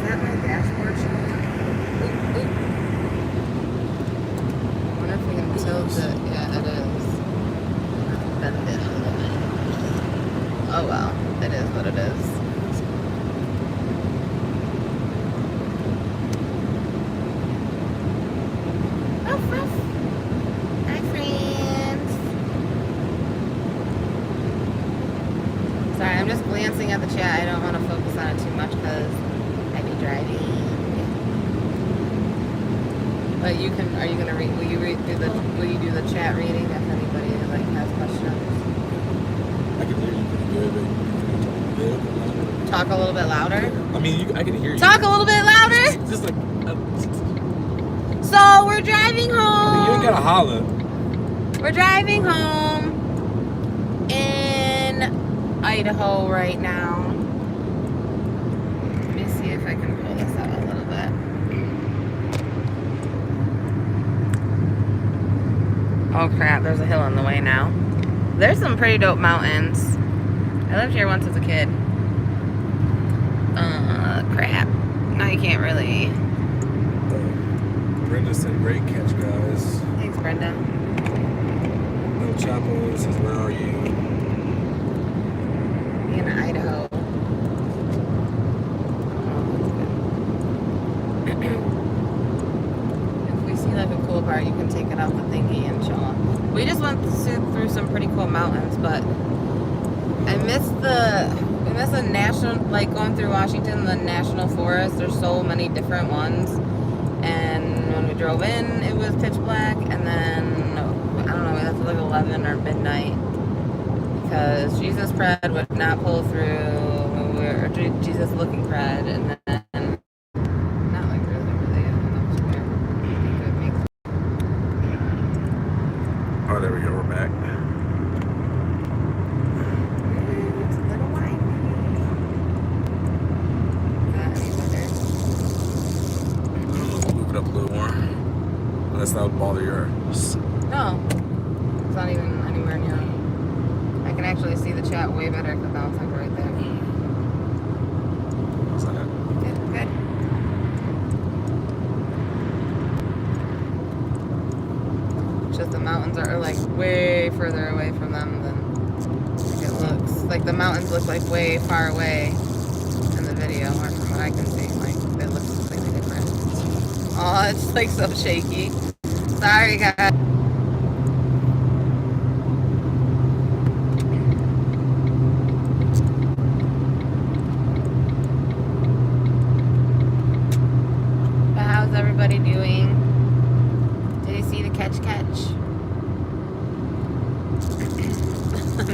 that my dashboard showing up? Oop, oop. I wonder if we can tilt it. Yeah, it is. Bend it a little bit. Oh well, it is what it is. Ruff, ruff. Hi, friends. Sorry, I'm just glancing at the chat. I don't want to focus on it too much because I be driving. But you can. Are you gonna read? Will you read through the? Will you do the chat reading if anybody like has questions? I can hear you pretty good, but you can Talk a little bit louder. I mean, I can hear you. Talk a little bit louder. Just like. So we're driving home. I mean, you ain't gotta holler. We're driving home in Idaho right now. Let me see if I can pull this out a little bit. Oh crap, there's a hill in the way now. There's some pretty dope mountains. I lived here once as a kid. Crap. Now you can't really. Brenda said, great catch, guys. Thanks, Brenda. No Chapo says, where are you? In Idaho. If we see like a cool part, you can take it off the thingy and show them. We just went through some pretty cool mountains, but I missed the national, like going through Washington, the national forest. There's so many different ones. And when we drove in, it was pitch black. And then, I don't know, we left at like 11 or midnight. Because Jesus Pred would not pull through, or Jesus looking Pred. And then, not like really, Oh, there we go, we're back. It's a little windy. Is that any better? Move it up a little more. Unless that would bother your. No. It's not even anywhere near. I can actually see the chat way better because now it's like right there. What's that? Good, good. It's just the mountains are like way further away from them than like it looks. Like the mountains look like way far away in the video, or from what I can see. Like it looks completely different. Oh, it's like so shaky. Sorry, guys. But how's everybody doing? Did you see the catch?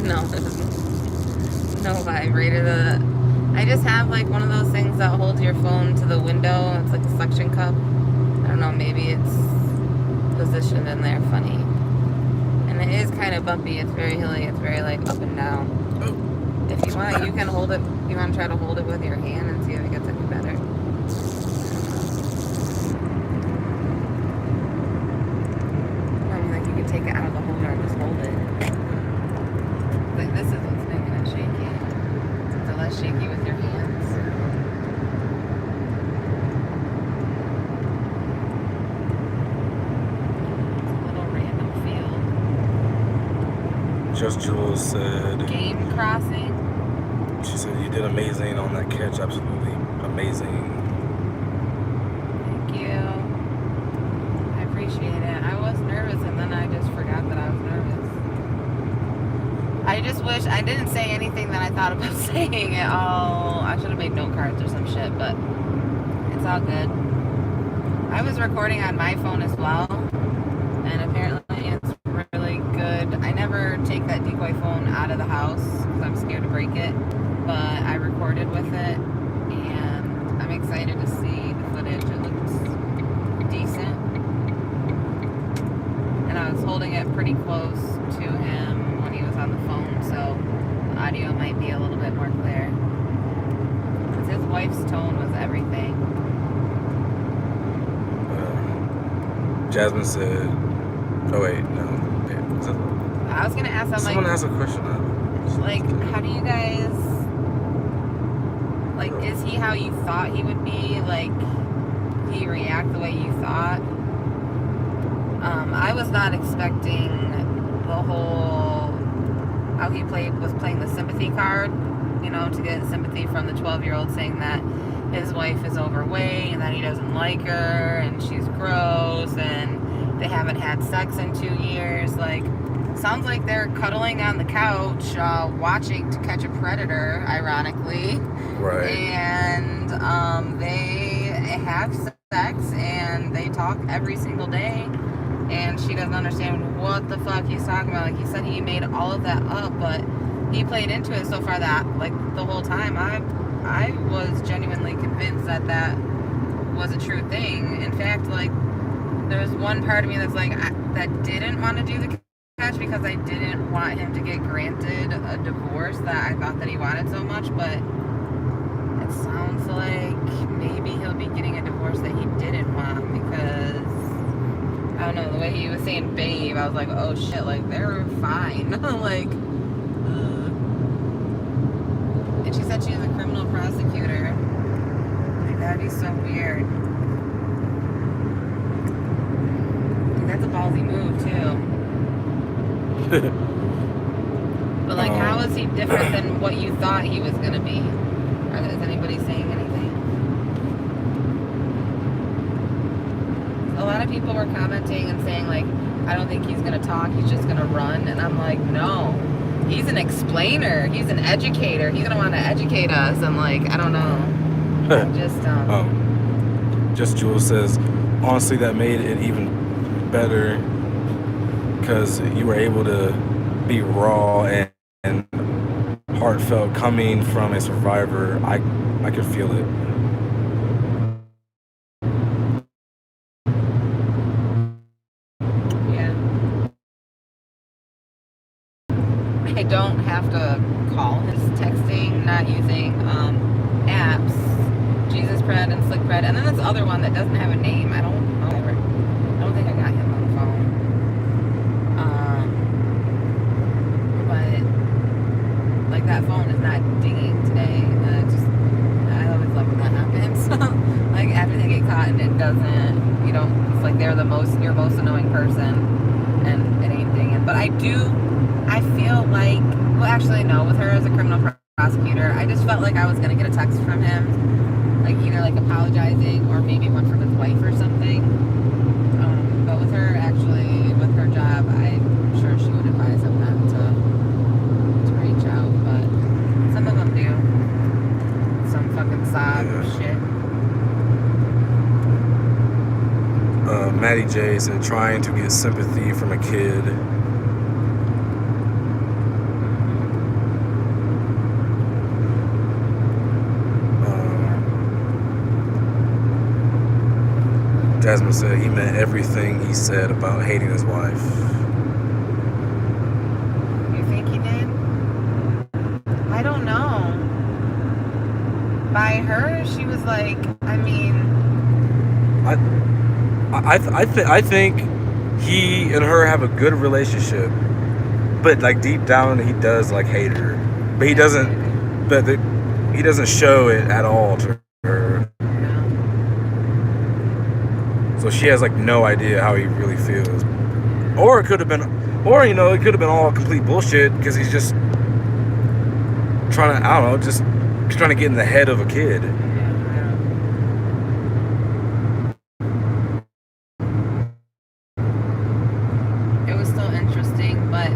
No, no vibrator. I just have like one of those things that holds your phone to the window. It's like a suction cup. I don't know, maybe it's positioned in there funny. And it is kind of bumpy. It's very hilly. It's very like up and down. If you want, you can hold it. You want to try to hold it with your hand and see if it gets any better. I mean, like you can take it out of the holder and just hold it. Like this is what's making it shaky. It's less shaky with your hands. Just Jules said. Game crossing. She said you did amazing on that catch. Absolutely amazing. Thank you. I appreciate it. I was nervous and then I just forgot that I was nervous. I just wish I didn't say anything that I thought about saying at all. I should have made note cards or some shit, but it's all good. I was recording on my phone as well, and apparently it's really good. I never take that decoy phone out of the house because I'm scared to break it, but I recorded with it, and I'm excited to see the footage. It looks decent, and I was holding it pretty close to him when he was on the phone, so the audio might be a little bit more clear. Because his wife's tone was everything. Jasmine said, oh wait, no. I was going to ask, someone asked a question. Like, how do you guys, Like, is he how you thought he would be? Like, he react the way you thought? I was not expecting the whole how he was playing the sympathy card, you know, to get sympathy from the 12-year-old, saying that his wife is overweight and that he doesn't like her and she's gross and they haven't had sex in 2 years. Like, sounds like they're cuddling on the couch, watching To Catch a Predator, ironically. Right. And they have sex and they talk every single day. And she doesn't understand what the fuck he's talking about. Like, he said he made all of that up, but he played into it so far that, like, the whole time I was genuinely convinced that that was a true thing. In fact, like, there's one part of me that's like, that didn't want to do the catch because I didn't want him to get granted a divorce that I thought that he wanted so much, but it sounds like maybe he'll be getting a divorce that he didn't want because, I don't know, the way he was saying babe, I was like, oh shit, like, they're fine. Like, and she said she was a criminal prosecutor. Like, that'd be so weird. Dude, that's a ballsy move, too. But, like, how is he different than what you thought he was going to be? Is anybody saying anything? A lot of people were commenting and saying, like, I don't think he's going to talk, he's just going to run. And I'm like, no. He's an explainer. He's an educator. He's going to want to educate us. And, like, I don't know. Just Jules says, honestly, that made it even better because you were able to be raw and heartfelt coming from a survivor. I could feel it. Yeah. I don't have to call his texting, not using apps, Jesus Pred and Slick Pred, and then this other one that doesn't have a name. I don't think I got him on the phone. But like, that phone is not dinging today. I always love when that happens. Like, after they get caught and it doesn't, you know, it's like they're your most annoying person and it ain't dinging. But I feel like, well, actually no, with her as a criminal prosecutor, I just felt like I was gonna get a text from him, like either like apologizing or maybe one from his wife or something. But with her, actually, with her job, I'm sure she would advise him not to reach out. But some of them do. Some fucking sob shit. Maddie J said trying to get sympathy from a kid. Jasmine said he meant everything he said about hating his wife. You think he did? I don't know. By her, she was like, I mean, I think he and her have a good relationship, but like deep down he does like hate her, but he doesn't. But he doesn't show it at all to her. So she has like no idea how he really feels. Or it could have been, or you know, it could have been all complete bullshit because he's just trying to, I don't know, just trying to get in the head of a kid. It was still interesting, but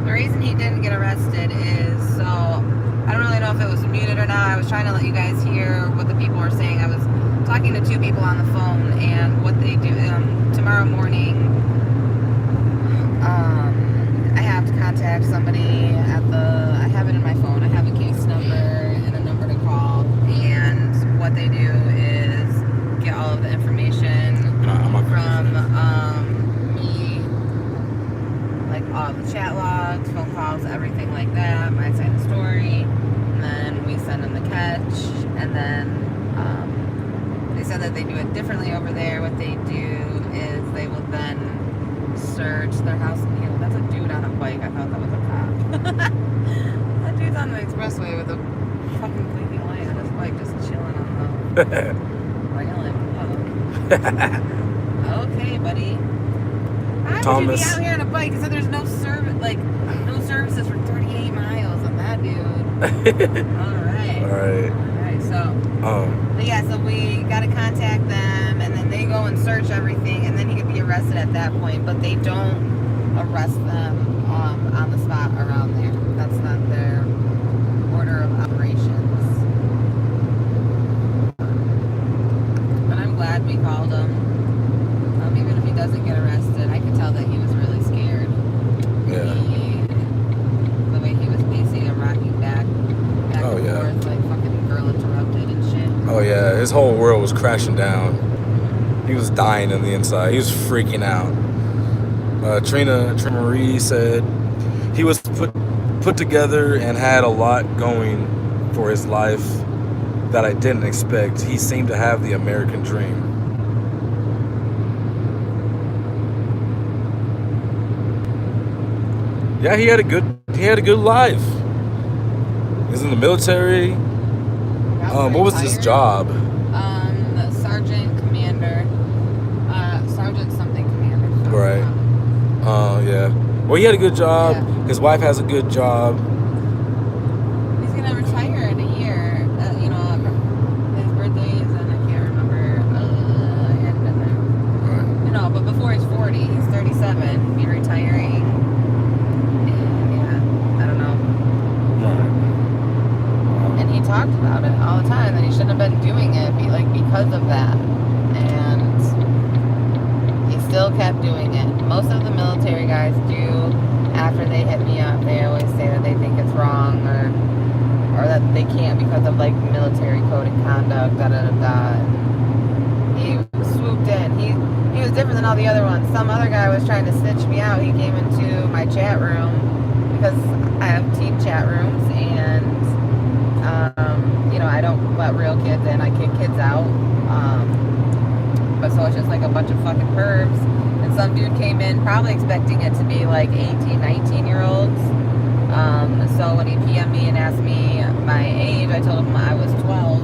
the reason he didn't get arrested is, so I don't really know if it was muted or not. I was trying to let you guys hear what the people were saying. I was talking to 2 people on the phone, and what they do tomorrow morning, I have to contact somebody I have it in my phone. I have a case number and a number to call, and what they do is get all of the information from me, like all the chat logs, phone calls, everything like that, my side of the story, and then we send them the catch, and then they said that they do it differently over there. What they do is they will then search their house. You know, that's a dude on a bike. I thought that was a cop. That dude's on the expressway with a fucking blinking light. bike, just chilling on the railing. Okay, buddy. Why would you be Thomas. out here on a bike? So there's no service, like no services for 38 miles on that, dude. All right. So. But yeah, so we got to contact them, and then they go and search everything, and then he could be arrested at that point. But they don't arrest them on the spot around there. That's not their order of operations. But I'm glad we called him. Even if he doesn't get arrested, I could tell that he was really scared. Yeah. The way he was pacing and rocking back Oh, and yeah. forth, like fucking Girl Interrupted and shit. Oh yeah, his whole world was crashing down. He was dying on the inside. He was freaking out. Trina Marie said he was put together and had a lot going for his life that I didn't expect. He seemed to have the American dream. Yeah, he had a good life. He was in the military. What was his job? Sergeant commander. Sergeant something commander. So Right. Yeah. Well, he had a good job. Yeah. His wife has a good job. He's gonna retire in a year. His birthday is, and I can't remember. I hadn't been there. Right. But before he's 40, he's 37. Be retiring. Yeah, I don't know. Right. And he talked about it all the time that he shouldn't have been doing it, because of that. And he still kept doing it. Most of the military guys do. After they hit me up, they always say that they think it's wrong, or that they can't because of like military code of conduct. He swooped in. He was different than all the other ones. Some other guy was trying to snitch me out. He came into my chat room because I have team chat rooms, and I don't let real kids in. I kick kids out. But so it's just like a bunch of fucking pervs. And some dude came in probably expecting it to be like 18, 19-year-olds. So when he PM'd me and asked me my age, I told him I was 12.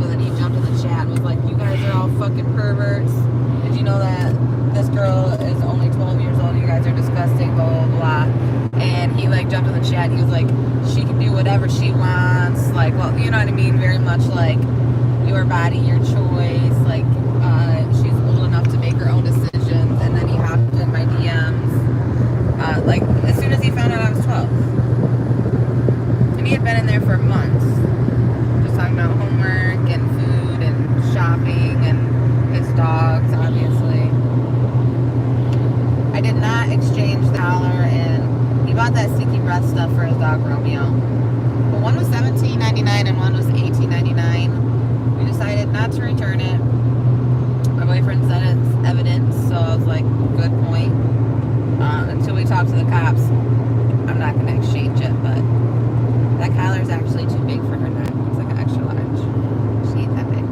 So then he jumped in the chat and was like, you guys are all fucking perverts. Did you know that this girl is only 12 years old? You guys are disgusting, blah, blah, blah. And he like jumped in the chat. He was like, she can do whatever she wants. Like, well, you know what I mean? Very much like your body, your choice. Like, she's old enough to make her own decisions. And then he hopped in my DMs. Like, as soon as he found out I was 12. And he had been in there for months. Just talking about homework and food and shopping and his dogs, obviously. I did not exchange the collar, and he bought that sticky breath stuff for his dog Romeo. But one was $17.99 and one was $18.99. We decided not to return it. My boyfriend said it's evidence, so I was like, good point. Until we talk to the cops, I'm not going to exchange it, but that collar is actually too big for her neck. It's like an extra large. She ain't that big.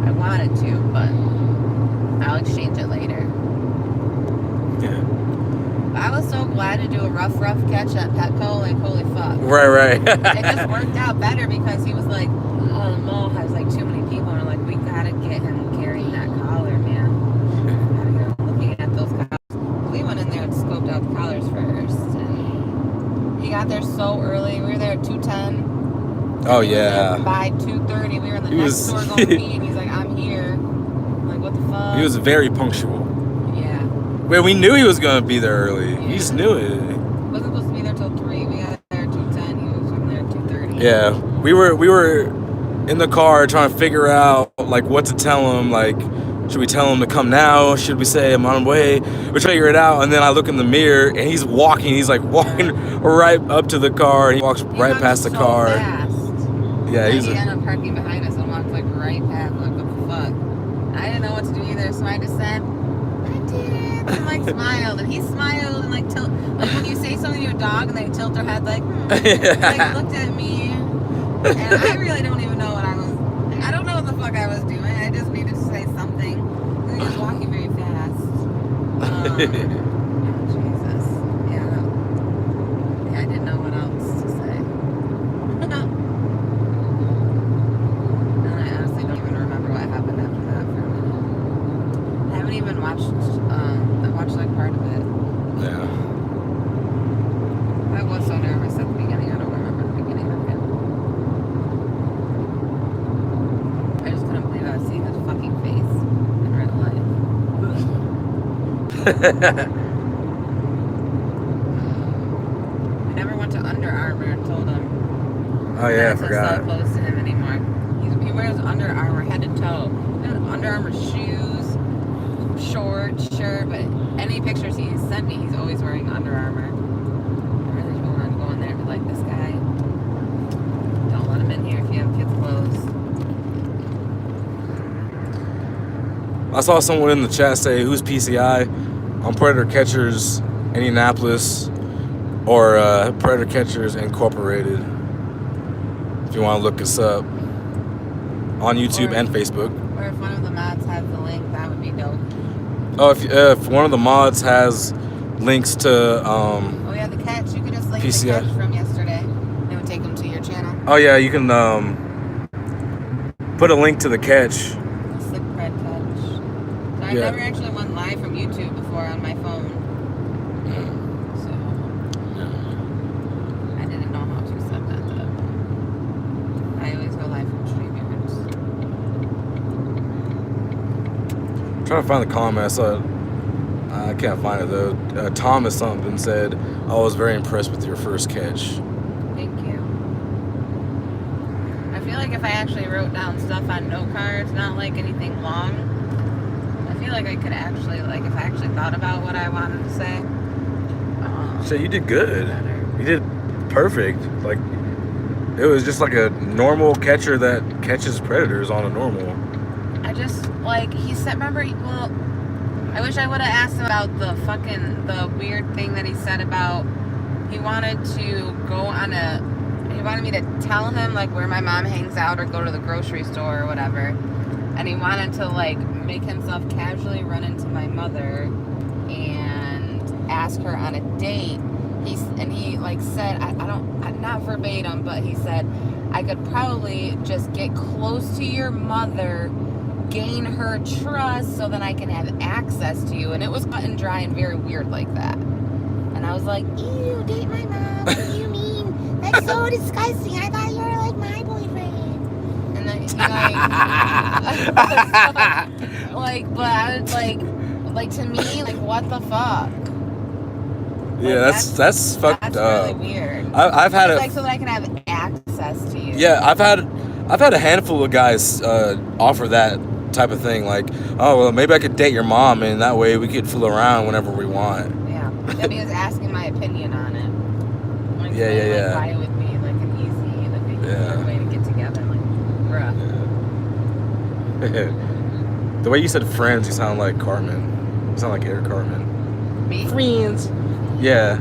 I wanted to, but I'll exchange it later. Yeah. I was so glad to do a rough catch at Petco. Like, holy fuck. Right. It just worked out better because he was like, oh, the mall has like too many people. And I'm like, we gotta get him carrying that collar, man. Gotta get him looking at those collars. We went in there and scoped out the collars first. And he got there so early. We were there at 2:10. Oh yeah. By 2:30, we were in the next store going to pee, and he's like, I'm here. I'm like, what the fuck? He was very punctual. Yeah. Well, we knew he was gonna be there early. Yeah. We just knew it. Wasn't supposed to be there till 3. We got there at 2:10. He was from there at 2:30. Yeah, we were in the car trying to figure out like what to tell him. Like, should we tell him to come now? Should we say I'm on the way? We figure it out, and then I look in the mirror, and he's walking. He's like walking right up to the car, and he walks right past the car. Fast. Yeah, he ended up parking behind us and walked like right past. Like, what the fuck? I didn't know what to do either, so I just said, I did it. And like smiled, and he smiled and like tilt. Like when you say something to your dog and they tilt their head like, like looked at me, and I really don't even know what I was. I don't know what the fuck I was doing. I just needed to say something. He was walking very fast. Jesus. Yeah. I didn't know what else to say. I never went to Under Armour and told him. Oh yeah, I not to forgot. sell clothes to him anymore. He wears Under Armour head to toe. Under Armour shoes, shorts, shirt, but any pictures he sent me, he's always wearing Under Armour. I really don't want to go in there and be like, this guy, don't let him in here if you have kids' clothes. I saw someone in the chat say, who's PCI? On Predator Catchers Indianapolis or Predator Catchers Incorporated. If you want to look us up on YouTube and Facebook. Or if one of the mods has the link, that would be dope. Oh, if one of the mods has links to oh yeah, the catch. You could just link PCI. the catch from yesterday. It would take them to your channel. Oh yeah, you can put a link to the catch. Sick bread catch. So I've Yeah. never actually went live from YouTube before on my phone. So I didn't know how to set that up. I always go live from StreamYards. I'm trying to find the comment. I saw it. I can't find it though. Thomas something said, I was very impressed with your first catch. Thank you. I feel like if I actually wrote down stuff on note cards, not like anything long, I feel like I could actually, like if I actually thought about what I wanted to say. Shit, you did good. Better. You did perfect. Like, it was just like a normal catcher that catches predators on a normal. I just, like, he said, remember, well, I wish I would have asked him about the weird thing that he said about, he wanted to go on he wanted me to tell him, like, where my mom hangs out or go to the grocery store or whatever. And he wanted to, like, make himself casually run into my mother and ask her on a date. He like said, I don't, not verbatim, but he said, I could probably just get close to your mother, gain her trust so that I can have access to you. And it was cut and dry and very weird like that. And I was like, ew, date my mom, what do you mean? That's so disgusting. I thought you were like my boyfriend. And then like but I was like to me, like, what the fuck? Yeah, that's fucked that's up. Really weird. I've had like so that I can have access to you. Yeah, I've had a handful of guys offer that type of thing. Like, oh well, maybe I could date your mom, and that way we could fool around whenever we want. Yeah, he was asking my opinion on it. Like, Yeah. Like, buy it with me, like an easy way to get together. Like, bruh. Yeah. The way you said friends, you sound like Cartman. You sound like Eric Cartman. Me? Friends. Yeah.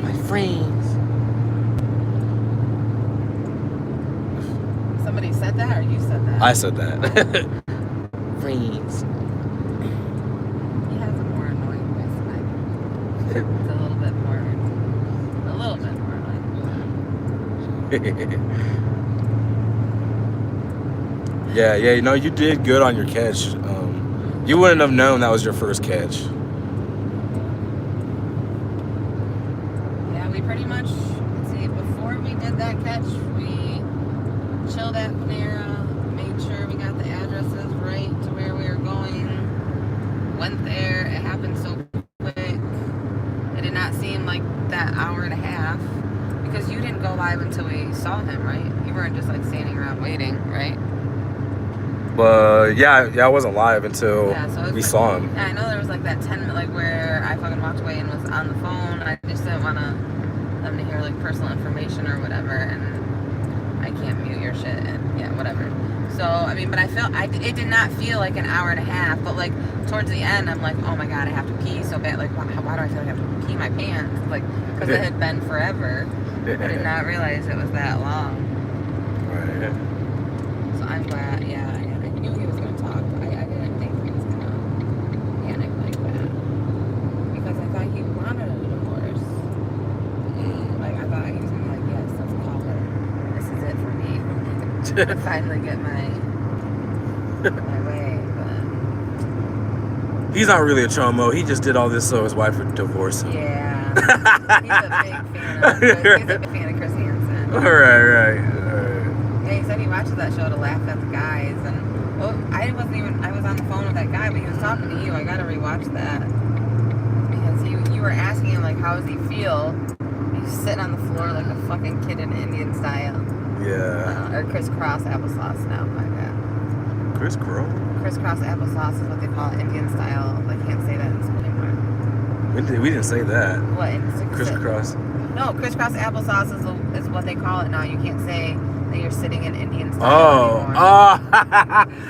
My friends. Somebody said that, or you said that? I said that. Friends. He has a more annoying voice than I do. It's a little bit more annoying. Yeah, you know, you did good on your catch. You wouldn't have known that was your first catch. Yeah, we pretty much, before we did that catch, we chilled at Panera, made sure we got the addresses right to where we were going, went there. It happened so quick. It did not seem like that hour and a half, because you didn't go live until we saw him, right? You weren't just like standing around waiting, right? But yeah, I wasn't live until we saw him. Yeah, I know there was like that 10-minute, like, where I fucking walked away and was on the phone. I just didn't want them to hear like personal information or whatever, and I can't mute your shit, and yeah, whatever. So I mean, but it did not feel like an hour and a half, but like towards the end, I'm like, oh my god, I have to pee so bad. Like, why do I feel like I have to pee my pants? Like, because it had been forever. I did not realize it was that long. Right. So I'm glad. Yeah, I knew he was gonna talk, but I didn't think he was gonna panic like that, because I thought he wanted a divorce. Like, I thought he was gonna be like, yes, let's call her. This is it for me. To finally get my way, but He's not really a chomo. He just did all this so his wife would divorce him. yeah, he's a big fan of Chris Hansen. All right. Yeah, he said he watches that show to laugh at the guys, and I was on the phone with that guy, but he was talking to you. I gotta rewatch that. were asking him, like, how does he feel? He's sitting on the floor like a fucking kid in Indian style. Yeah. Or crisscross applesauce now, my bad. Crisscross? Crisscross applesauce is what they call it, Indian style. They can't say that in school anymore. We didn't say that. What? Crisscross? No, crisscross applesauce is what they call it now. You can't say that you're sitting in Indian style anymore. Oh,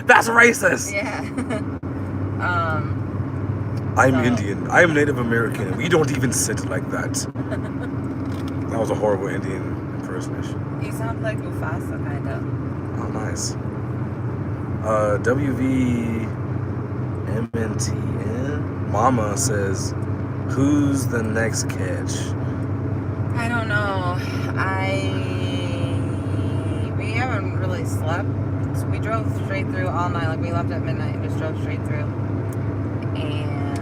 that's racist. Yeah. I'm Indian. I am Native American. We don't even sit like that. That was a horrible Indian impersonation. You sound like Mufasa, kind of. Oh, nice. WVMNTN Mama says, "Who's the next catch?" I don't know. We haven't really slept. We drove straight through all night. Like, we left at midnight and just drove straight through. And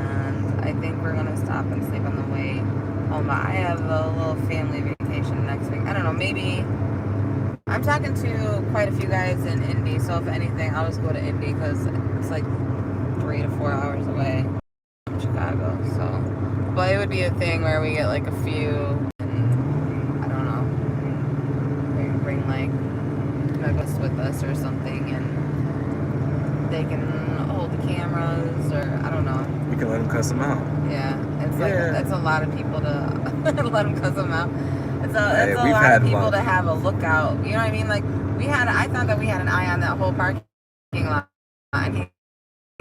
I think we're gonna stop and sleep on the way home. But I have a little family vacation next week. I don't know. Maybe I'm talking to quite a few guys in Indy. So if anything, I'll just go to Indy because it's like 3 to 4 hours away from Chicago. So, but it would be a thing where we get like a few. With us or something, and they can hold the cameras, or I don't know. We can let them cuss them out. Yeah, it's like that's a lot of people to let them cuss them out. It's a we've lot had of people to have a lookout. You know what I mean? Like I thought that we had an eye on that whole parking lot. And he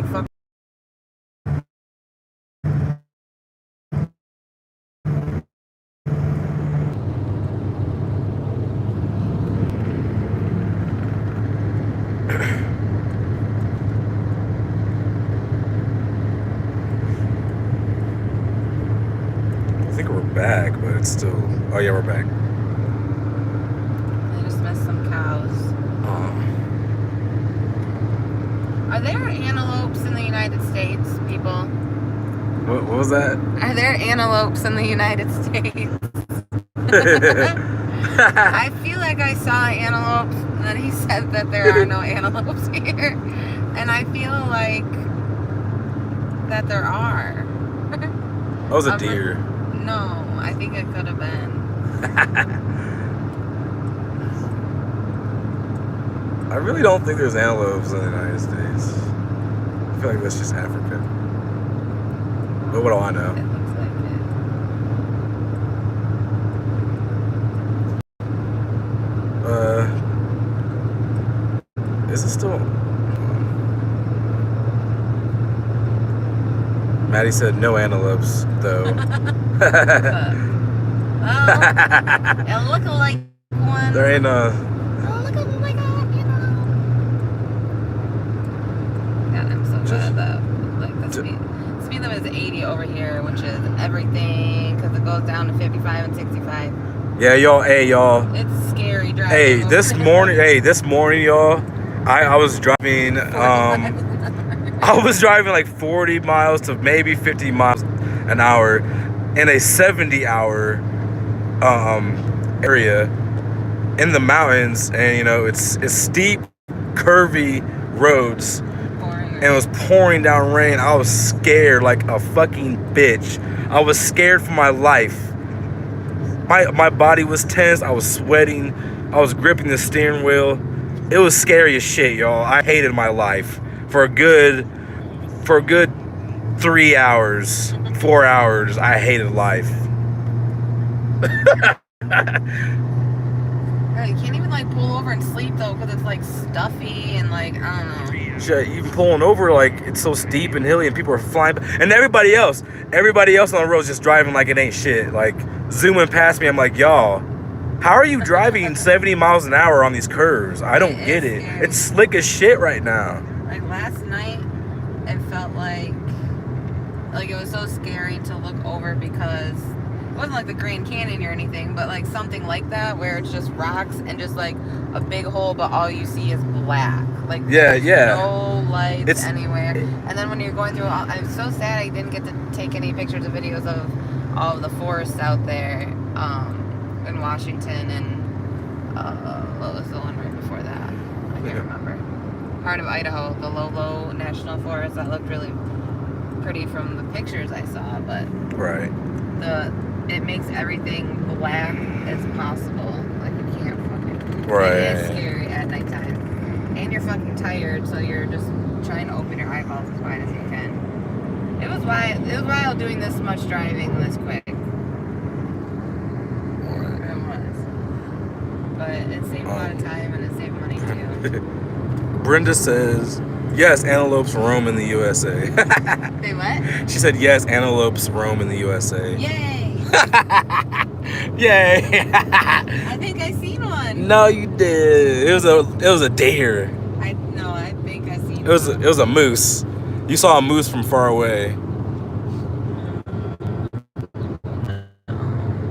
fucked. Back, but it's still. Oh yeah, we're back. I just missed some cows. Are there antelopes in the United States, people? What was that? Are there antelopes in the United States? I feel like I saw antelopes, and then he said that there are no antelopes here, and I feel like that there are. That was a deer. No, I think it could have been. I really don't think there's antelopes in the United States. I feel like that's just Africa. But what do I know? It looks like it. Is it still? Maddie said no antelopes, though. It looked like one. There ain't a. Looking like a antelope. God, I'm so bad at that. Like the speed limit is 80 over here, which is everything because it goes down to 55 and 65. Yeah, y'all. Hey, y'all. It's scary driving. Hey, this morning, y'all. I was driving. I was driving like 40 miles to maybe 50 miles an hour in a 70-hour area in the mountains, and it's steep, curvy roads, and it was pouring down rain. I was scared like a fucking bitch. I was scared for my life. My body was tense. I was sweating. I was gripping the steering wheel. It was scary as shit, y'all. I hated my life for a good 3 hours, 4 hours. I hated life. You can't even like pull over and sleep though, because it's like stuffy and like I don't know. Shit, even pulling over, like it's so steep and hilly, and people are flying, and everybody else on the road is just driving like it ain't shit. Like zooming past me, I'm like, y'all, how are you driving 70 miles an hour on these curves? I don't get it. Scary. It's slick as shit right now. Like last night, it felt like it was so scary to look over because it wasn't like the Grand Canyon or anything, but like something like that where it's just rocks and just like a big hole, but all you see is black. Like there's no lights anywhere. And then when you're going through, I'm so sad I didn't get to take any pictures or videos of all of the forests out there in Washington, and what was the one right before that? I can't remember. Part of Idaho, the Lolo National Forest, that looked really pretty from the pictures I saw, but right. it makes everything black as possible. Like you can't fucking. Right. It is scary at nighttime, and you're fucking tired, so you're just trying to open your eyeballs as wide as you can. It was wild doing this much driving this quick. It was, but it saved a lot of time and it saved money too. Brenda says, yes, antelopes roam in the USA. They what? She said, yes, antelopes roam in the USA. Yay! Yay! I think I seen one. No, you did. It was a deer. I think I seen. It was a moose. You saw a moose from far away.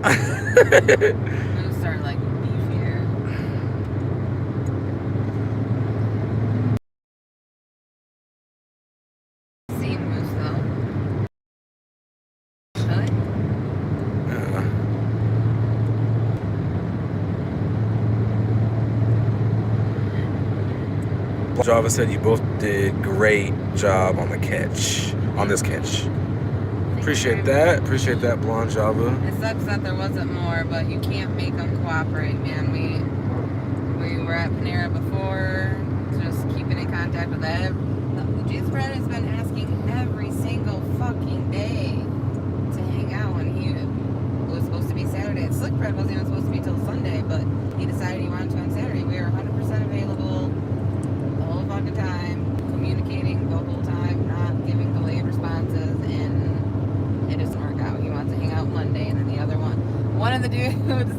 Moose are like beefier. Seen moose though. Really? Java said you both did great job on this catch. Appreciate that, Blonde Java. It sucks that there wasn't more, but you can't make them cooperate, man. We were at Panera before, just keeping in contact with them. Jesus Brad has been asking every single fucking day to hang out when he was supposed to be Saturday. Slick Bread wasn't even supposed to be till Sunday, but he decided he wanted to on Saturday. We were 100% available the whole fucking time, communicating the whole time, not giving delayed responses, and it doesn't work out. He wants to hang out Monday, and then the other one of the dudes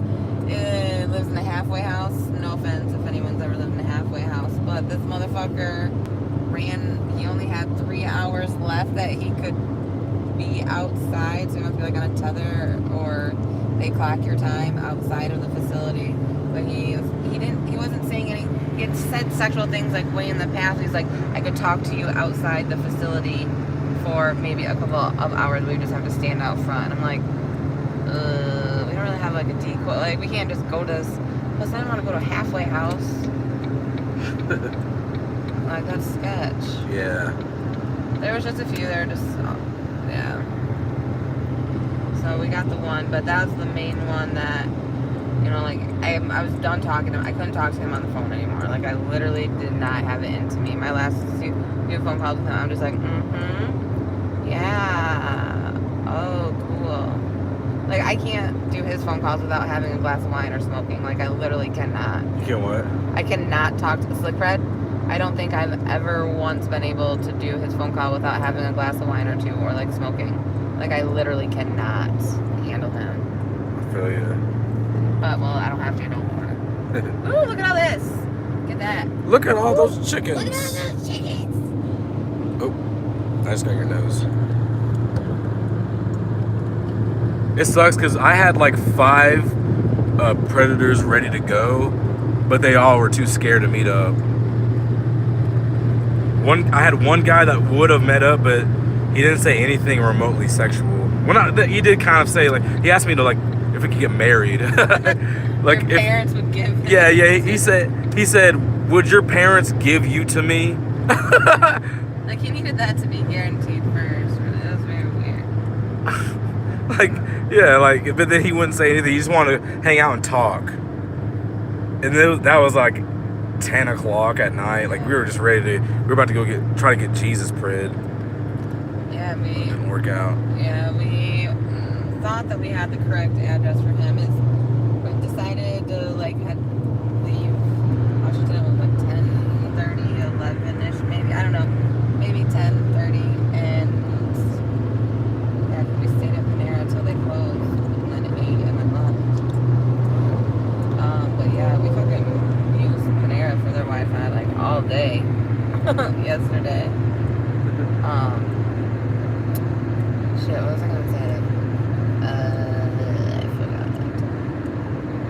lives in a halfway house. No offense if anyone's ever lived in a halfway house, but this motherfucker he only had 3 hours left that he could be outside, so he must be like on a tether, or they clock your time outside of the facility. But he wasn't saying any. He had said sexual things like way in the past. He's like, I could talk to you outside the facility for maybe a couple of hours. We just have to stand out front. I'm like, we don't really have like a decoy. Like, we can't just go to this. Plus, I don't want to go to a halfway house. Like, that's sketch. Yeah. There was just a few there, just yeah. So we got the one, but that was the main one that, like, I was done talking to him. I couldn't talk to him on the phone anymore. Like, I literally did not have it into me. My last few phone calls with him, I'm just like, yeah, oh, cool. Like, I can't do his phone calls without having a glass of wine or smoking. Like, I literally cannot. You can't what? I cannot talk to the Slick Red. I don't think I've ever once been able to do his phone call without having a glass of wine or two, or like smoking. Like, I literally cannot handle him. I feel you. But, well, I don't have to no more. Ooh, look at all this. Look at that. Look at all those chickens. Look at all those chickens. Oh, I just got your nose. It sucks because I had like 5 predators ready to go, but they all were too scared to meet up. I had one guy that would have met up, but he didn't say anything remotely sexual. He did kind of say, like, he asked me to, like, if we could get married. Like, your parents would give him. Yeah. He said, would your parents give you to me? Like, he needed that to be guaranteed first. Really, that was very weird. Like, yeah, like, but then he wouldn't say anything. He just wanted to hang out and talk. And then that was like 10 o'clock at night. Like, we were just ready to. We were about to go try to get Jesus pred. Yeah, It didn't work out. Yeah, we thought that we had the correct address for him. We decided to leave Washington at like 10:30, 11ish, maybe. I don't know, maybe 10:30, and we stayed at Panera until they closed, and then at 8, and then left. But yeah, we fucking used Panera for their Wi-Fi like all day yesterday. Shit, what was I gonna say? I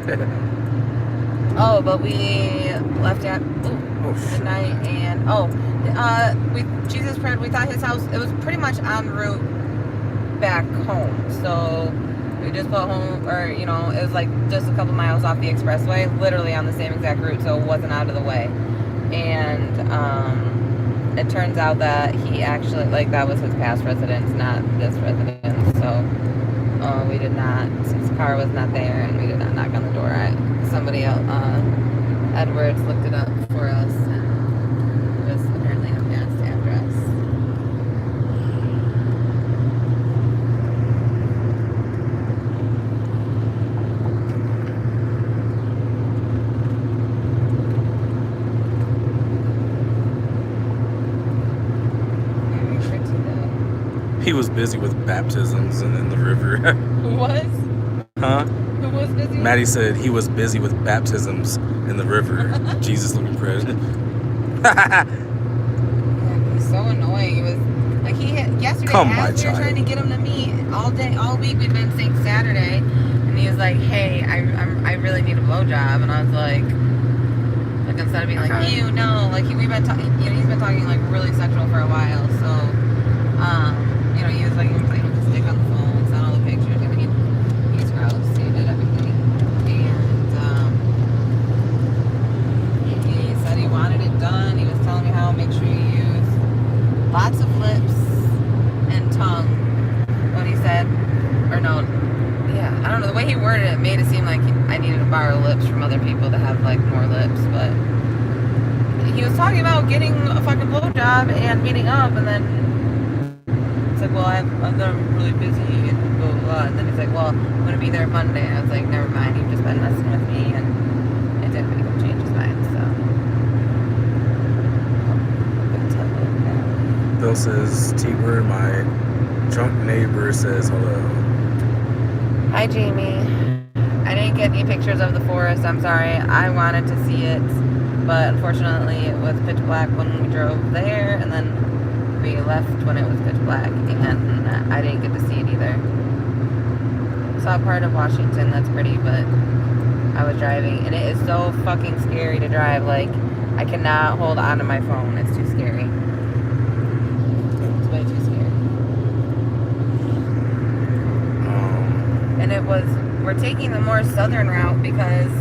forgot. Oh, but we left at midnight, and Jesus Pred. We thought his house. It was pretty much en route back home, so we just put home, or it was like just a couple miles off the expressway, literally on the same exact route, so it wasn't out of the way. And it turns out that he actually, like, that was his past residence, not this residence. So Oh, we did not. His car was not there, and we did not knock on the door. Somebody else, Edwards, looked it up for us, and it was apparently a past address. He was busy with baptisms in the river. Who was? Huh? Who was busy? Maddie said he was busy with baptisms in the river. Jesus looking president. Yeah, he's so annoying. He was like yesterday. Come, as we were trying to get him to meet all week. We've been saying Saturday, and he was like, "Hey, I really need a blowjob," and I was like instead of being like, "You know," like we've been talking. You know, he's been talking like really sexual for a while. So, you know, he was like playing with his dick on the phone, sent all the pictures. I mean, he's gross. He did everything, and he said he wanted it done. He was telling me how make sure you use lots of lips and tongue. What he said, or no, yeah, I don't know. The way he worded it made it seem like I needed to borrow lips from other people to have like more lips, but he was talking about getting a fucking blowjob and meeting up, and then it's like, well, I'm really busy and blah, blah, blah. And then he's like, well, I'm going to be there Monday. I was like, never mind, you've just been messing with me, and it didn't make him change his mind, so. Bill says, T-Bird, my drunk neighbor, says hello. Hi, Jamie. I didn't get any pictures of the forest. I'm sorry. I wanted to see it, but unfortunately it was pitch black when we drove there, and then we left when it was pitch black, and I didn't get to see it either. Saw part of Washington. That's pretty, but I was driving, and it is so fucking scary to drive. Like, I cannot hold on to my phone. It's too scary. It's way too scary. And we're taking the more southern route because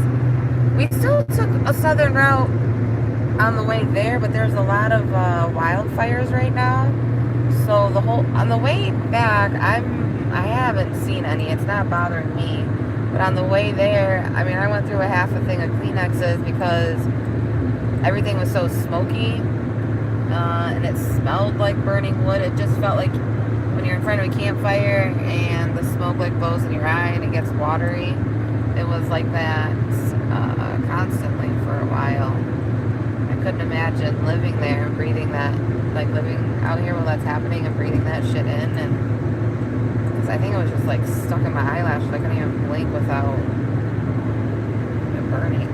we still took a southern route on the way there, but there's a lot of wildfires right now. So on the way back, I haven't seen any. It's not bothering me. But on the way there, I mean, I went through a half a thing of Kleenexes because everything was so smoky, and it smelled like burning wood. It just felt like when you're in front of a campfire and the smoke like blows in your eye and it gets watery. It was like that constantly for a while. I couldn't imagine living there and breathing that, like living out here while that's happening and breathing that shit in. And because I think it was just like stuck in my eyelashes. I couldn't even blink without it burning.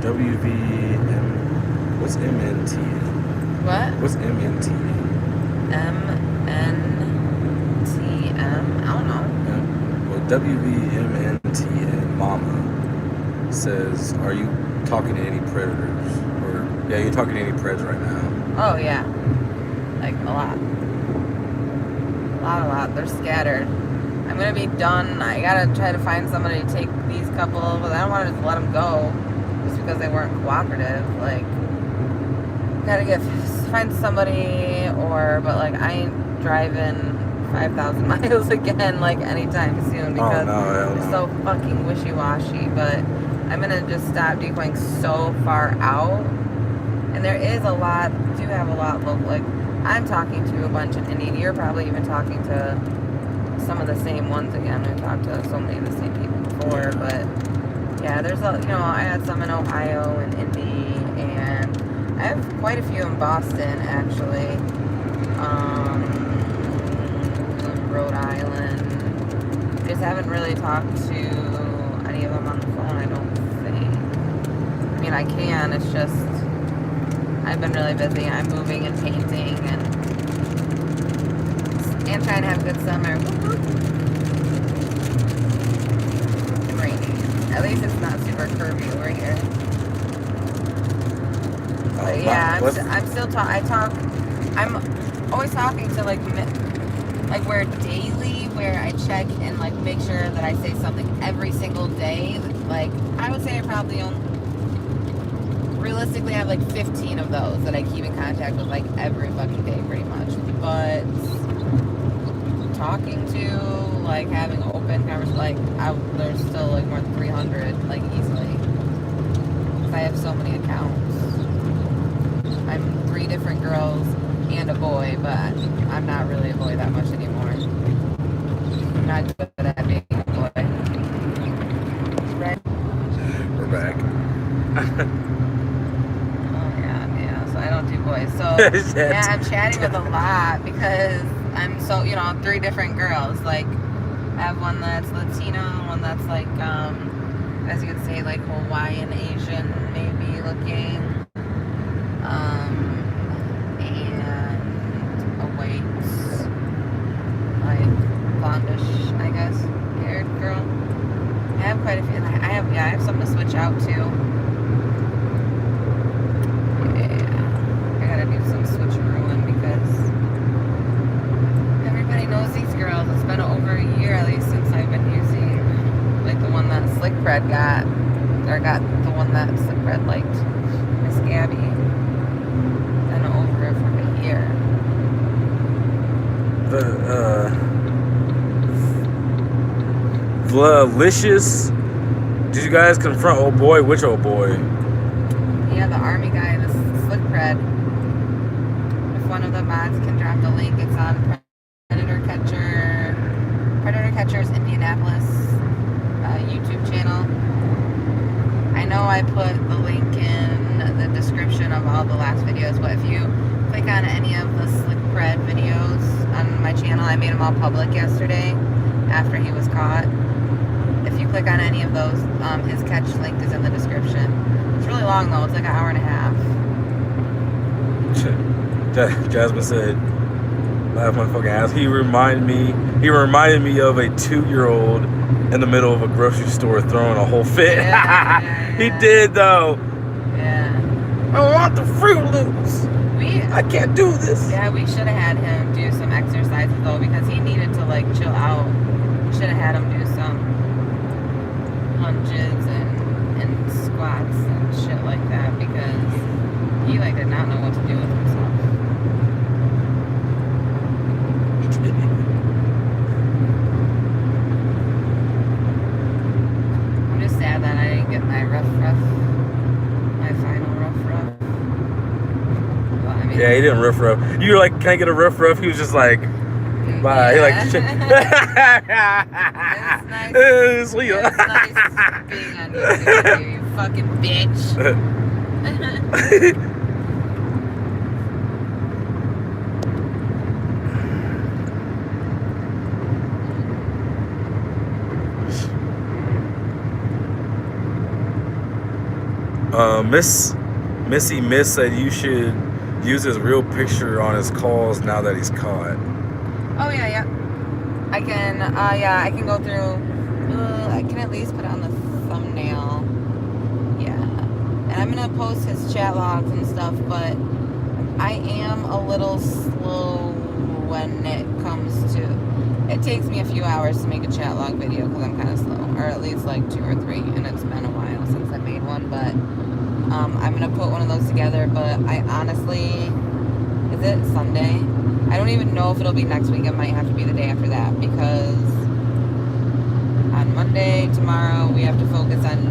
WVM. What's MNT? What? What's MNT? MNTM? I don't know. Yeah. Well, WVMNTN Mama says, are you talking to any predators? Or, yeah, you're talking to any predators right now. Oh, yeah. Like, a lot. A lot. They're scattered. I'm going to be done. I got to try to find somebody to take these couple, but I don't want to just let them go just because they weren't cooperative. Like, gotta find somebody, but like I ain't driving 5,000 miles again like anytime soon because it's so fucking wishy-washy. But I'm gonna just stop decoying so far out, and there is a lot, do have a lot local. Like I'm talking to a bunch in Indian. You're probably even talking to some of the same ones again. We've talked to so many of the same people before, but yeah, there's I had some in Ohio and Indy, and I have quite a few in Boston, actually. Rhode Island. Just haven't really talked to any of them on the phone, I don't think. I mean, I can, it's just I've been really busy. I'm moving and painting and trying to have a good summer. And rainy. At least it's not super curvy over here. But yeah, I'm always talking to like where daily, where I check and like make sure that I say something every single day. Like I would say I probably realistically have like 15 of those that I keep in contact with like every fucking day pretty much. But talking to, like having open conversation, like there's still like more than 300, like easily. Because I have so many accounts. I'm 3 different girls and a boy, but I'm not really a boy that much anymore. I'm not good at being a boy. Right? We're back. Oh yeah. So I don't do boys. So yeah, I'm chatting with a lot because I'm so, 3 different girls. Like I have one that's Latino, one that's like, as you could say, like Hawaiian Asian maybe looking, and a white, like blondish, I guess, haired girl. I have quite a few. I have something to switch out to. Yeah, I gotta do some switcherooing because everybody knows these girls. It's been over a year at least since I've been using, like the one that Slick Bread got, or got the one that Slick Bread liked, Miss Gabby. Been over it for a year. Delicious. Did you guys confront old boy? Which old boy? Yeah, the army guy, the Slick Bread. If one of the mods can drop the link, it's on Predator Catcher's Indianapolis YouTube channel. I know I put the link in the description of all the last videos, but if you click on any of the Slick Bread videos on my channel, I made them all public yesterday after he was caught. If you click on any of those, his catch link is in the description. It's really long though, it's like an hour and a half. Jasmine said, laugh my fucking ass. He reminded me of a 2-year-old in the middle of a grocery store throwing a whole fit. Yeah. He did though. Yeah. I want the Fruit Loops. I can't do this. Yeah, we should have had him do some exercises though, because he needed to like chill out. Should have had him do some lunges and squats and shit like that, because he like did not know what to do with himself. I'm just sad that I didn't get my my final rough. Well, I mean, Yeah, he didn't rough. You were like, can I get a rough? He was just like, bye. He like, shit. It's nice. It's nice being on YouTube, you fucking bitch. Missy Miss said you should use his real picture on his calls now that he's caught. Oh yeah. I can go through. I can at least put it on the thumbnail. Yeah, and I'm gonna post his chat logs and stuff, but I am a little slow when it comes to. It takes me a few hours to make a chat log video because I'm kind of slow, or at least like 2 or 3, and it's been a while since I made one. But I'm gonna put one of those together. But I honestly, is it Sunday? I don't even know if it'll be next week. It might have to be the day after that, because on Monday, tomorrow, we have to focus on,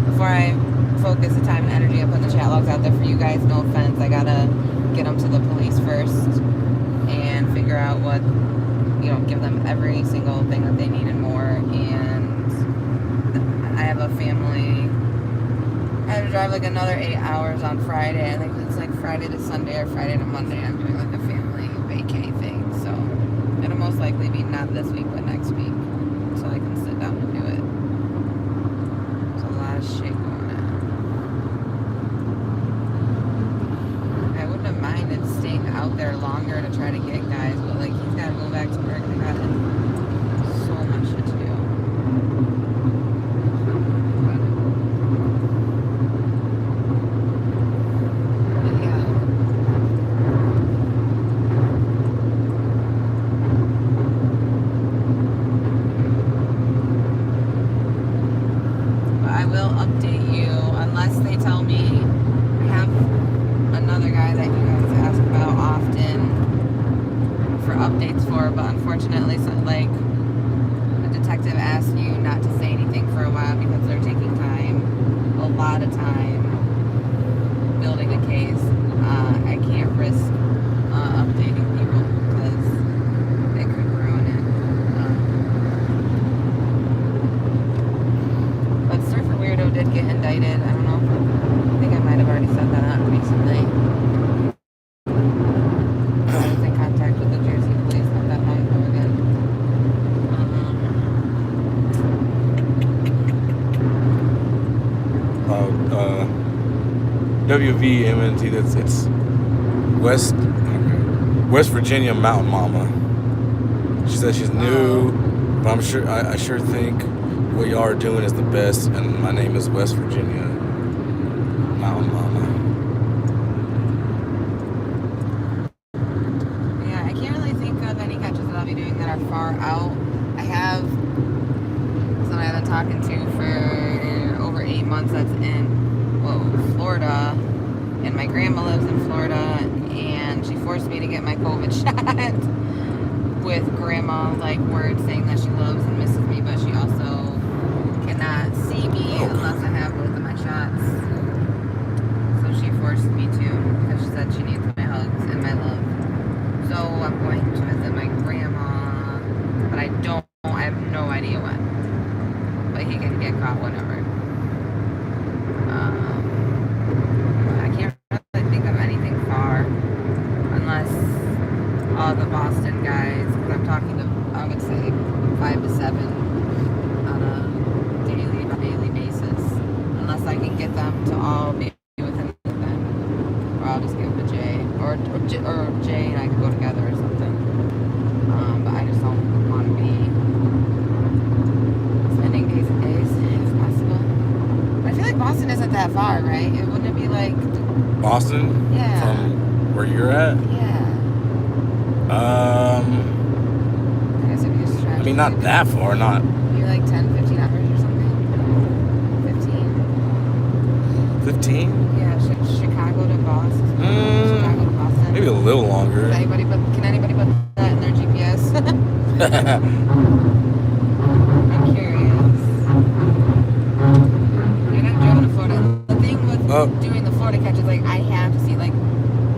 before I focus the time and energy on putting the chat logs out there for you guys, no offense, I gotta get them to the police first and figure out what, give them every single thing that they need and more. And I have a family. I have to drive like another 8 hours on Friday. I think it's like Friday to Sunday or Friday to Monday. I'm doing like a family vacay thing. So it'll most likely be not this week, but next week. So I can sit down and do it. There's a lot of shit going on. I wouldn't have minded staying out there longer to try to get guys, but like he's got to go back to work and I got so much shit to do. but unfortunately, so, like, the detective asks you not to say anything for a while because they're taking time, a lot of time, building a case. I can't risk updating people because it could ruin it. But Surfer Weirdo did get indicted. I don't know. I think I might have already said that recently. I was in contact with the Jersey police not that long ago again. WVMNT, it's West Virginia Mountain Mama. She said she's new, but I'm sure I sure think what y'all are doing is the best, and my name is West Virginia Mountain Mama. Yeah, I can't really think of any catches that I'll be doing that are far out. I have someone I've been talking to for over 8 months that's in Florida, and my grandma lives in Florida, and she forced me to get my COVID shot with grandma, like, words saying that she loves and misses me, but she also cannot see me unless I have both of my shots. So she forced me to, because she said she needs my hugs and my love. So I'm going to visit my grandma, but I have no idea when. But he can get caught whenever. I can't really think of anything far, unless all the Boston guys, because I'm talking to, I would say, 5 to 7 on a daily basis, unless I can get them to all be within the thing, or I'll just give them to Jay, or Jay and I could go together or something. But I just don't want to be spending days and days, if possible. But I feel like Boston isn't that far, right? Wouldn't it be like Boston? Yeah. From where you're at? Yeah. I guess if you just try. I mean, not that far, not. Maybe like 10, 15 hours or something. 15. 15? Yeah, Chicago to Boston. Chicago to Boston. Maybe a little longer. Can anybody put that in their GPS? I'm curious. And I've driven to Florida. The thing with doing the Florida catch is, like, I have to see, like,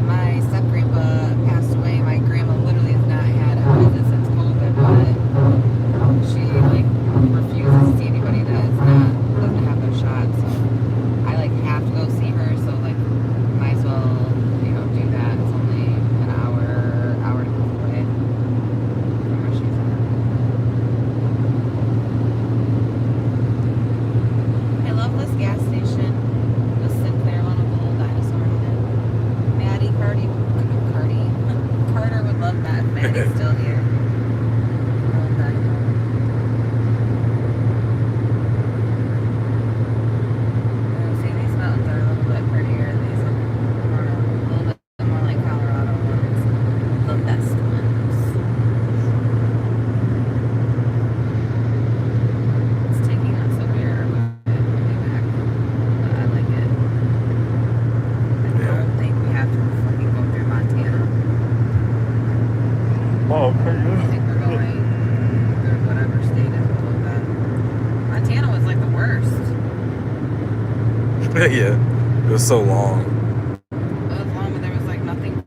my step-grandpa passed away. My grandma literally has not had a visit since COVID, but she, like, refuses to see anybody that doesn't have their shot. So I, like, have to go see her. So, like, might as well, do that. It's only an hour and a half away from where she's at. I love this gas station. The Sinclair one with the little dinosaur in it. Carter would love that if Maddie's still here. I love that. See, these mountains are a little bit prettier. These are a little bit more like Colorado ones. The best ones. It's taking us a weird way back, but I like it. I don't think we have to fucking go through Montana. Oh, okay. I think we're going through whatever state is below that. Montana was like the worst. Yeah. It was so long. It was long, but there was like nothing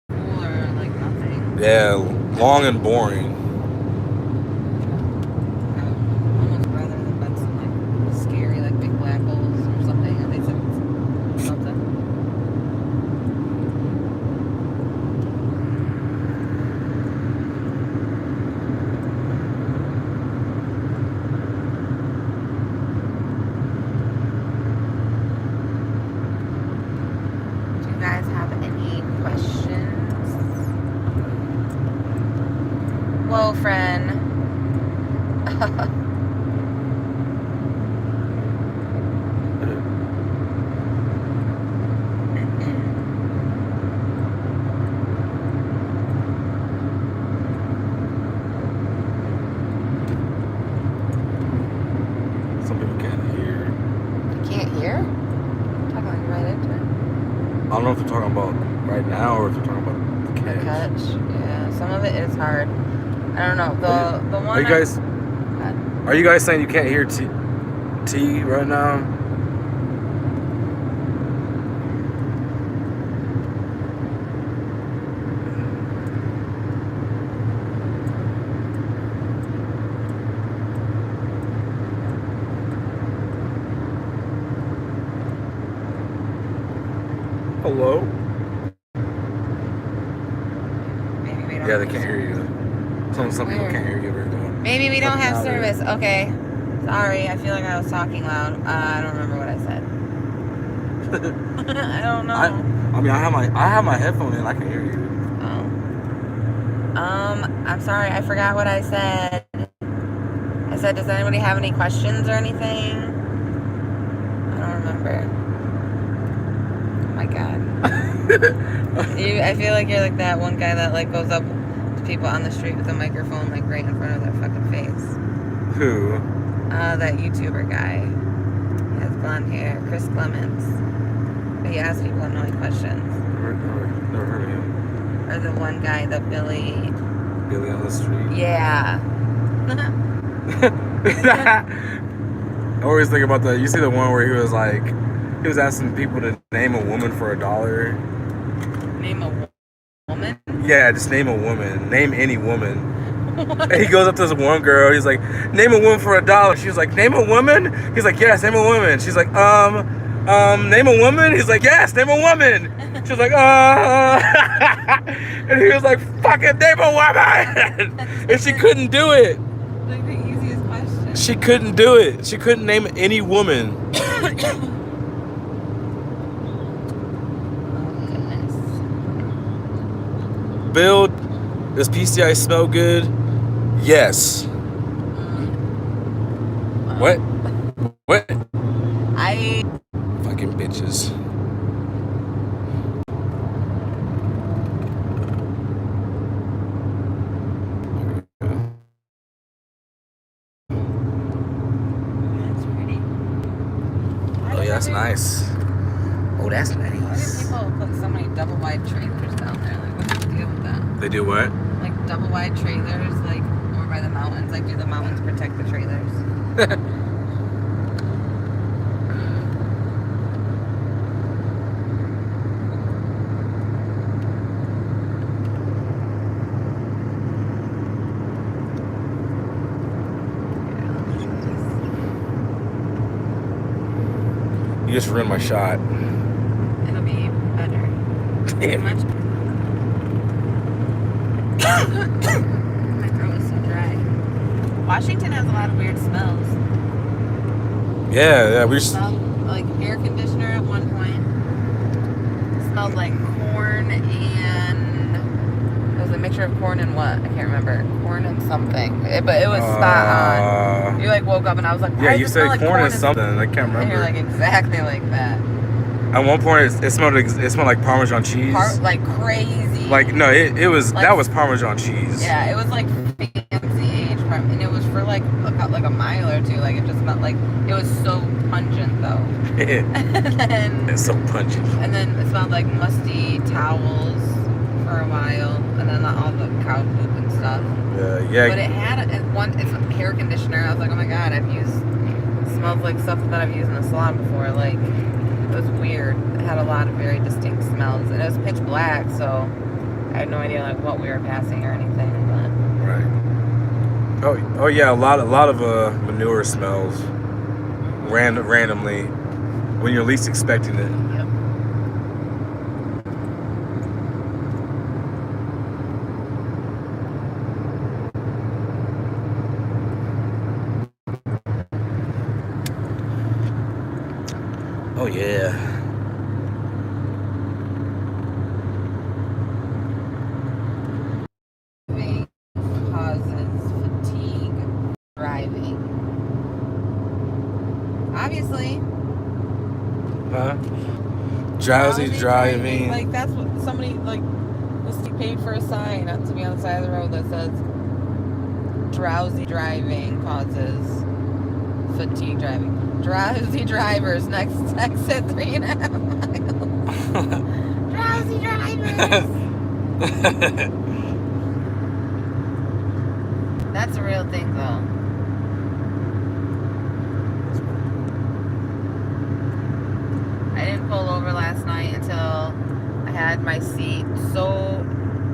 cool or like nothing. Yeah, long and boring. I would almost rather than been some like scary, like big black holes or something. At least it's something. Do you guys have any questions? Whoa, friend. Some people can't hear. You can't hear? Talking like right into it. I don't know if they're talking about right now or if they're talking about the The catch. catch. Yeah, Some of it is hard. I don't know. The one. Are you guys saying you can't hear T right now? Hello? Maybe we don't. Yeah, they can't hear you. Some people can't hear you very well. Maybe we don't have service. Okay. Sorry, I feel like I was talking loud. I don't remember what I said. I don't know. I mean, I have my headphone in. I can hear you. Oh. I'm sorry. I forgot what I said. I said, does anybody have any questions or anything? I don't remember. Oh my god. I feel like you're like that one guy that like goes up to people on the street with a microphone like right in front of their fucking face. Who? That YouTuber guy. He has blonde hair. Chris Clements. But he asks people annoying questions. Never heard of him. Or the one guy, the Billy on the street? Yeah. I always think about you see the one where he was asking people to name a woman for $1. Name a woman? Yeah, just name a woman. Name any woman. And he goes up to this one girl. He's like, name a woman for $1. She's like, name a woman? He's like, yes, name a woman. She's like, name a woman? He's like, yes, name a woman. She's like, and he was like, fucking name a woman. And she couldn't do it. Like the easiest question. She couldn't do it. She couldn't name any woman. Oh, goodness. Bill, does PCI smell good? Yes. What? Fucking bitches. That's pretty. Oh, yeah, that's nice. Oh, that's Why do nice. people put so many double wide trailers down there? Like, what's the deal with that? They do what? Like double wide trailers, like over by the mountains. Like, do the mountains protect the trailers? You just ruined my shot. It'll be better. Damn. Much better. My throat is so dry. Washington has a lot of weird smells. Yeah, we It just. smelled like air conditioner at one point. It smelled like corn and it was a mixture of corn and what? I can't remember. Corn and something. But it was spot on. You like woke up and I was like, yeah, you said like corn and something. I can't remember. And you're like exactly like that. At one point, it smelled like Parmesan cheese. Like crazy. Like no, it was like, that was Parmesan cheese. Yeah, it was like fancy age, and it was for like a mile or two. Like it just smelled like it was so pungent though. And it's so pungent. And then it smelled like musty towels for a while, and then all the cow poop and stuff. Yeah. But it had it's an air conditioner. I was like, oh my god, it smells like stuff that I've used in the salon before. Like it was weird. It had a lot of very distinct smells, and it was pitch black, so I had no idea like what we were passing or anything. But right. Oh yeah, a lot of manure smells randomly when you're least expecting it. yep. Oh yeah. Causes fatigue driving. Obviously. Huh? Drowsy driving. Like that's what somebody like was paid for a sign to be on the side of the road that says drowsy driving causes fatigue driving. Drowsy drivers next exit 3.5 miles. Drowsy drivers. That's a real thing, though. I didn't pull over last night until I had my seat so...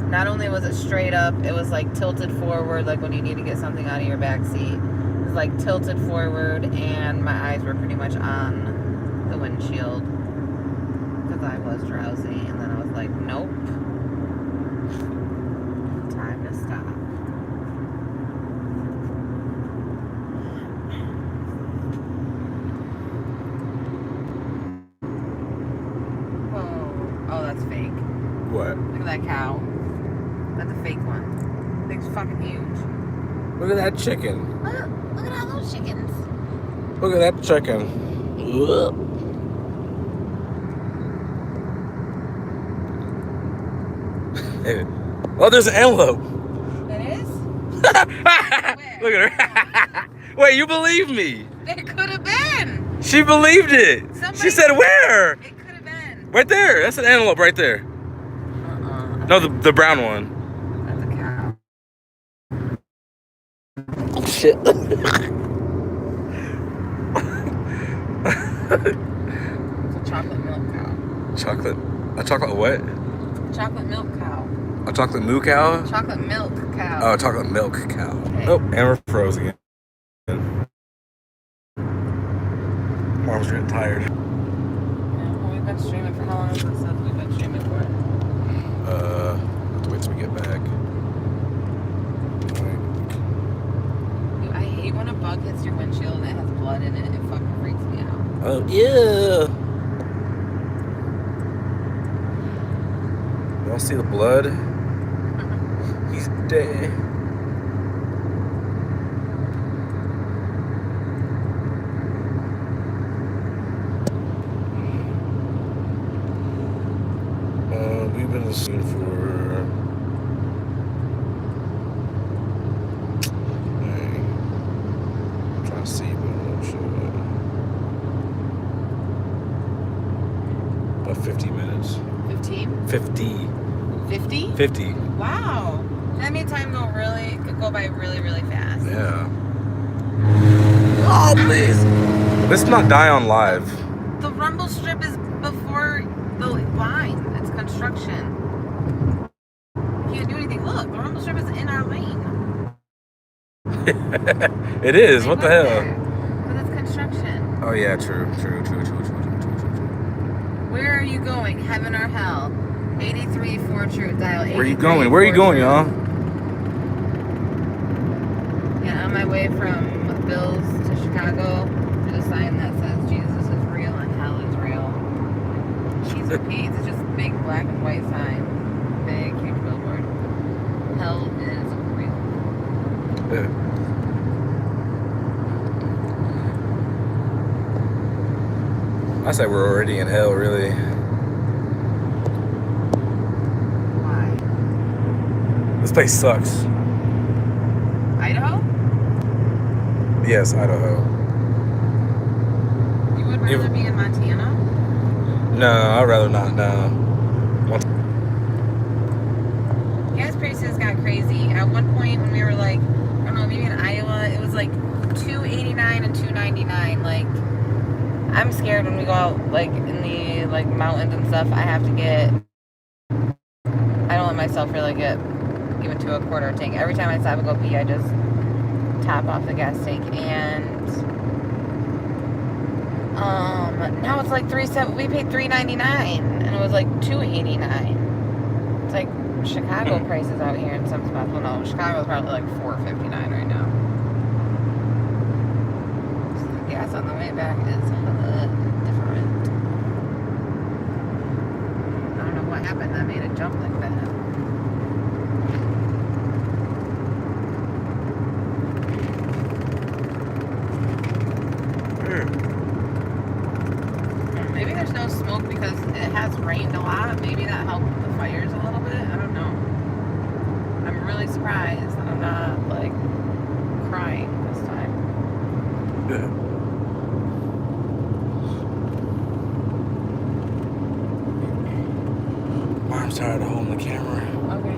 Not only was it straight up, it was like tilted forward, like when you need to get something out of your back seat. It was like tilted forward, and my eyes were pretty much on the windshield because I was drowsy. And then I was like, nope. Time to stop. Whoa. Oh, that's fake. What? Look at that cow. That's a fake one. Thing's fucking huge. Look at that chicken. Look at all those chickens. Look at that chicken. Oh, there's an antelope. It is? Look at her. Wait, you believe me? It could have been. She believed it. She said where? It could have been. Right there. That's an antelope right there. No, the brown one. That's a cow. Oh, shit. It's a chocolate milk cow. A chocolate what? Chocolate milk cow. A chocolate moo cow? Chocolate milk cow. Oh, a chocolate milk cow. Okay. Oh, and we're froze again. Mom's getting tired. Yeah, well, we've been streaming for how long is this stuff we've been streaming for? Have to wait till we get back. Dude, I hate when a bug hits your windshield and it has blood in it. It fucking freaks me out. Oh, yeah. Y'all see the blood? He's dead. We've been listening for... I'm trying to see, but I'm not sure. About 50 minutes. 15? 50. 50? 50. Wow. That made time go by really, really fast. Yeah. Oh, please. Let's not die on live. The rumble strip is before the line. It's construction. You can't do anything. Look, the rumble strip is in our lane. It is. What the hell? But it's construction. Oh, yeah, true. Where are you going? Heaven or hell? 83 for truth. Dial 83. Where are you going? Where are you going, y'all? Yeah, on my way from Bill's to Chicago, there's a sign that says Jesus is real and hell is real. Cheese or peas. It's just a big black and white sign. Big, huge billboard. Hell is real. Yeah. I say we're already in hell, really. Why? This place sucks. Idaho? Yes, Idaho. You would rather be in Montana? No, I'd rather not, no. Gas prices got crazy. At one point when we were like, I don't know, maybe in Iowa, it was like $2.89 and $2.99. Like, I'm scared when we go out like in the like mountains and stuff. I have to get. I don't let myself really get even to a quarter tank. Every time I stop and go pee, I just top off the gas tank. And now it's like we paid $3.99, and it was like $2.89. It's like Chicago prices out here in some spots. Well, no, Chicago's probably like $4.59 right now. So the gas on the way back is different. I don't know what happened that made it jump like that. Maybe there's no smoke because it has rained a lot. Maybe that helped with the fires a little bit. I don't know. I'm really surprised that I'm not like crying this time. Yeah. I'm tired of holding the camera. Okay.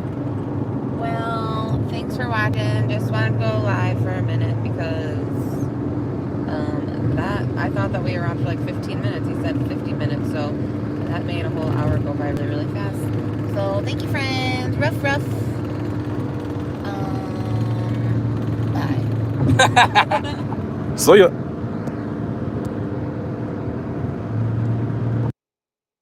Well, thanks for watching. Just wanted to go live for a minute because I thought that we were on for like 15 minutes. He said 50 minutes, so that made a whole hour go by really, really fast. So thank you, friends. Ruff, ruff. Bye. So you.